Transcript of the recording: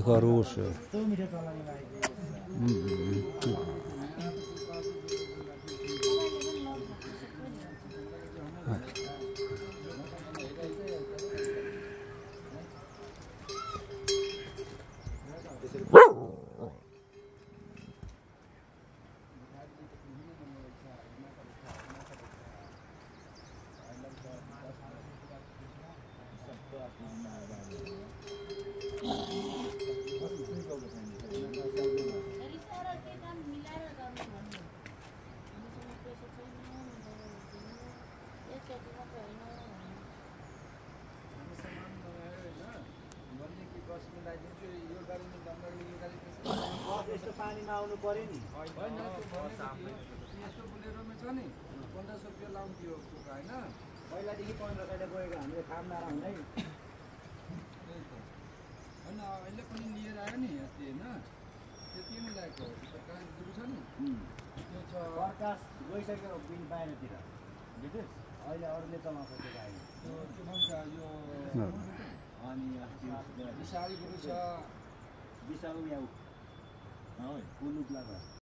Хорошая. पानीमा आउनु पर्यो नि हैन यस्तो बोलेरोमा छ नि 1500 रुपैयाँ लाउँथ्यो टोका हैन पहिलादेखि 1500 ले गएको हामीले काम नरा हुँदै हैन अहिले पनि लिएर आयो नि अस्ति हैन त्यति नै लागेको सरकार दुरु छ नि त्यो छ प्रकाश गइसक्यो बिन बाहिरतिर बुझ्यौ अहिले अरूले चलाउँछ त्यो गाडी त्यो के भन्छ यो अनि अस्ति विशाल गुरु छ विशाल याउ कुलुकला